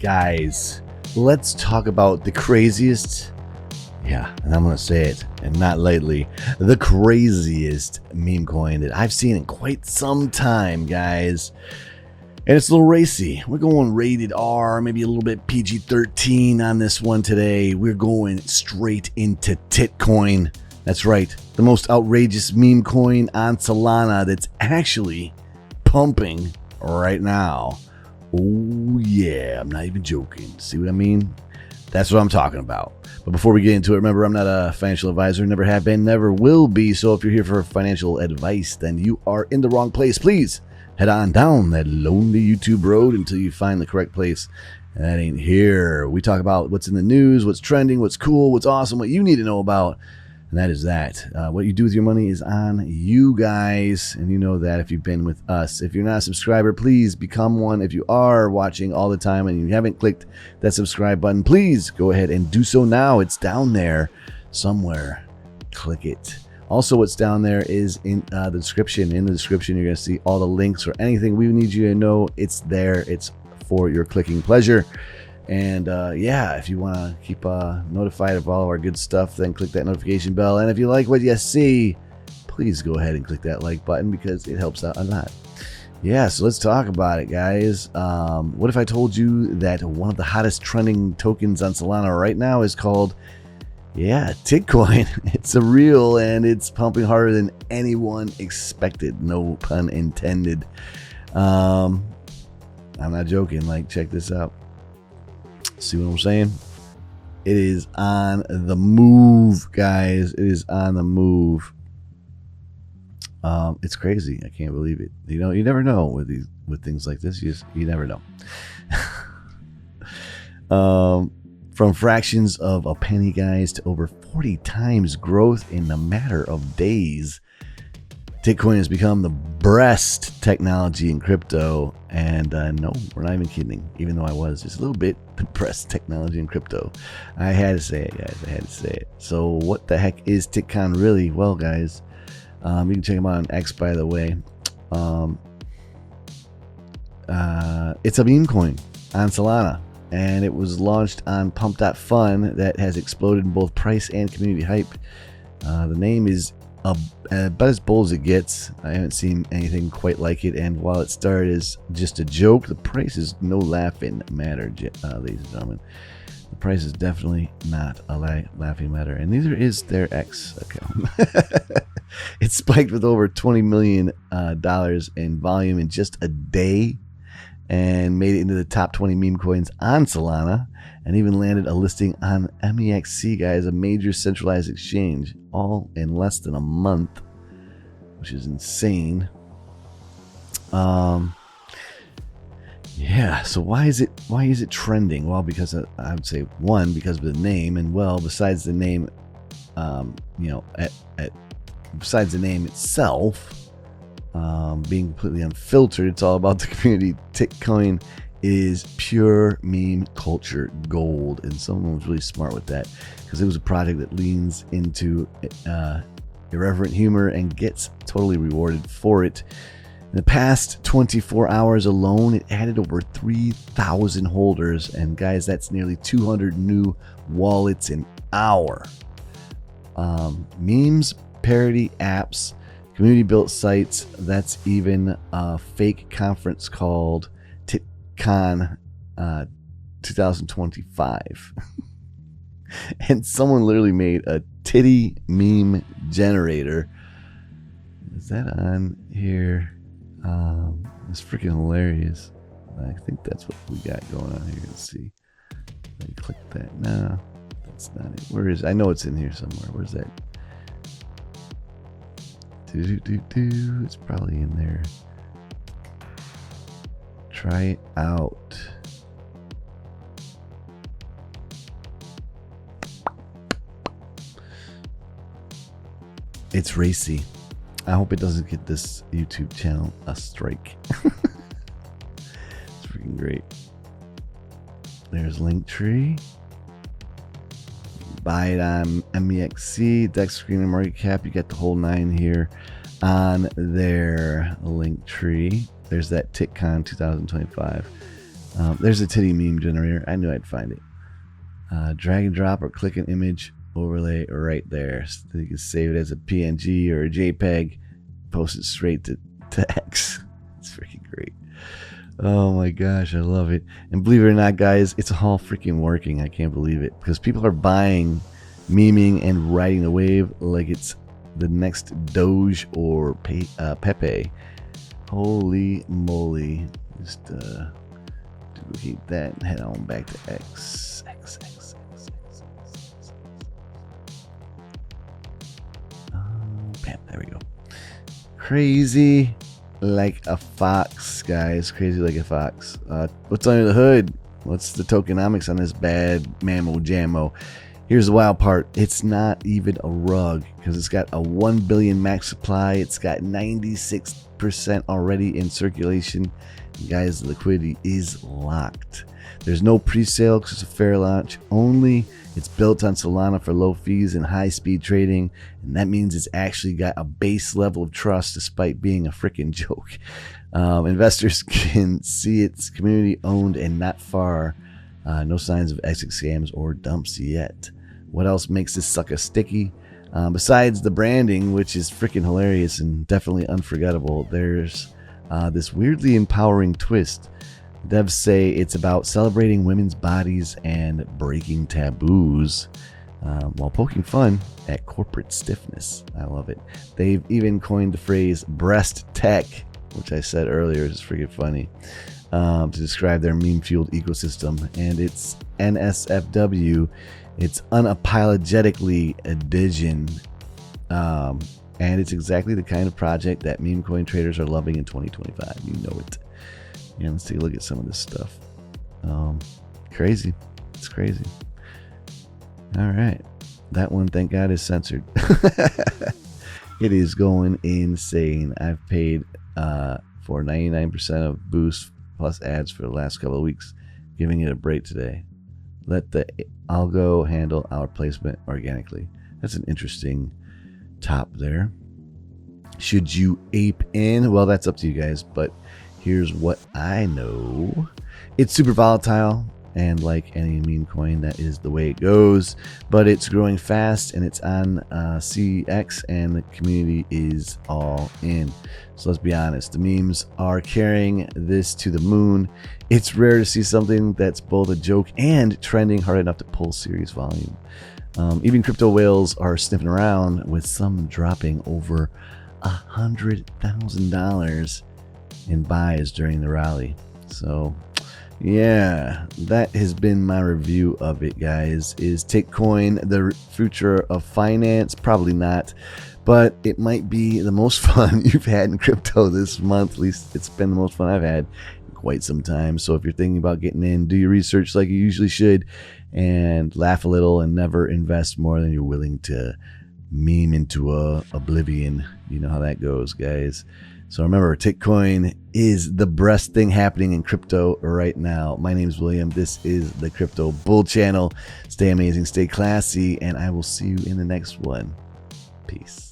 guys, let's talk about the craziest, yeah, and I'm gonna say it, and not lightly, the craziest meme coin that I've seen in quite some time, guys. And it's a little racy. We're going rated R, maybe a little bit PG-13 on this one today. We're going straight into TitCoin. That's right, the most outrageous meme coin on Solana that's actually pumping right now. Oh yeah, I'm not even joking. See what I mean? That's what I'm talking about. But before we get into it, remember, I'm not a financial advisor, never have been, never will be. So if you're here for financial advice, then you are in the wrong place. Please head on down that lonely YouTube road until you find the correct place. And that ain't here. We talk about what's in the news, what's trending, what's cool, what's awesome, what you need to know about. And that is that. What you do with your money is on you guys. And you know that if you've been with us. If you're not a subscriber, please become one. If you are watching all the time and you haven't clicked that subscribe button, please go ahead and do so now. It's down there somewhere. Click it. Also, what's down there is in the description. In the description, you're going to see all the links or anything we need you to know. It's there. It's for your clicking pleasure. And yeah, if you want to keep notified of all of our good stuff, then click that notification bell. And if you like what you see, please go ahead and click that like button because it helps out a lot. Yeah, so let's talk about it, guys. What if I told you that one of the hottest trending tokens on Solana right now is called, yeah, TitCoin. It's a real, and it's pumping harder than anyone expected. No pun intended. I'm not joking. Like, check this out. See what I'm saying? It is on the move, guys. It is on the move. It's crazy. I can't believe it. You know, you never know with things like this. You never know. From fractions of a penny, guys, to over 40 times growth in a matter of days. TitCoin has become the best technology in crypto, and no, we're not even kidding. Even though I was just a little bit the best technology in crypto, I had to say it, guys. I had to say it. So, what the heck is TitCoin really? Well, guys, you can check them out on X, by the way. It's a meme coin on Solana, and it was launched on Pump.fun that has exploded in both price and community hype. The name is about as bold as it gets. I haven't seen anything quite like it, and while it started as just a joke, the price is no laughing matter, ladies and gentlemen. The price is definitely not a laughing matter, and neither is their X account. It spiked with over $20 million in volume in just a day, and made it into the top 20 meme coins on Solana, and even landed a listing on MEXC, guys, a major centralized exchange, all in less than a month, which is insane. Yeah, so why is it trending? Well, because I would say, one, because of the name, and well, besides the name, you know, besides the name itself being completely unfiltered, it's all about the community. TitCoin is pure meme culture gold, and someone was really smart with that because it was a project that leans into irreverent humor and gets totally rewarded for it. In the past 24 hours alone, it added over 3,000 holders, and guys, that's nearly 200 new wallets an hour. Memes, parody apps, community built sites, that's even a fake conference called TitCon 2025. And someone literally made a titty meme generator. Is that on here? It's freaking hilarious. I think that's what we got going on here. Let's see. Let me click that. No, that's not it. Where is it? I know it's in here somewhere. Where's that? It's probably in there. Try it out. It's racy. I hope it doesn't get this YouTube channel a strike. It's freaking great. There's Linktree. Buy it on MEXC, Dex Screen and Market Cap. You get the whole nine here on their Linktree. There's that TitCon 2025. There's a titty meme generator. I knew I'd find it. Drag and drop or click an image overlay right there. So you can save it as a PNG or a JPEG, post it straight to X. It's freaking great. Oh my gosh, I love it. And believe it or not, guys, it's all freaking working. I can't believe it, because people are buying, memeing, and riding the wave like it's the next Doge or Pepe. Holy moly. Just duplicate that and head on back to X. Bam, there we go. Crazy like a fox, guys. Crazy like a fox. What's under the hood? What's the tokenomics on this bad mammo jammo? Here's the wild part. It's not even a rug, because it's got a 1 billion max supply. It's got 96% already in circulation. And guys, the liquidity is locked. There's no pre-sale because it's a fair launch only. It's built on Solana for low fees and high-speed trading, and that means it's actually got a base level of trust despite being a freaking joke. Investors can see it's community-owned and not far. No signs of exit scams or dumps yet. What else makes this sucker sticky? Besides the branding, which is freaking hilarious and definitely unforgettable, there's this weirdly empowering twist. Devs say it's about celebrating women's bodies and breaking taboos while poking fun at corporate stiffness. I love it. They've even coined the phrase breast tech, which I said earlier is freaking funny, to describe their meme-fueled ecosystem. And it's NSFW. It's unapologetically addition. And it's exactly the kind of project that meme coin traders are loving in 2025. You know it. Yeah, let's take a look at some of this stuff. Crazy. It's crazy. All right. That one, thank God, is censored. It is going insane. I've paid for 99% of boost plus ads for the last couple of weeks, giving it a break today. Let the algo handle our placement organically. That's an interesting top there. Should you ape in? Well, that's up to you guys, but here's what I know. It's super volatile, and like any meme coin, that is the way it goes, but it's growing fast and it's on CX, and the community is all in. So let's be honest, the memes are carrying this to the moon. It's rare to see something that's both a joke and trending hard enough to pull serious volume. Even crypto whales are sniffing around, with some dropping over $100,000 in buys during the rally. So yeah, that has been my review of it, guys. Is TitCoin the future of finance? Probably not, but it might be the most fun you've had in crypto this month. At least it's been the most fun I've had in quite some time. So if you're thinking about getting in, do your research like you usually should, and laugh a little and never invest more than you're willing to meme into oblivion. You know how that goes, guys. So remember, TitCoin is the best thing happening in crypto right now. My name is William. This is the Crypto Bull Channel. Stay amazing, stay classy, and I will see you in the next one. Peace.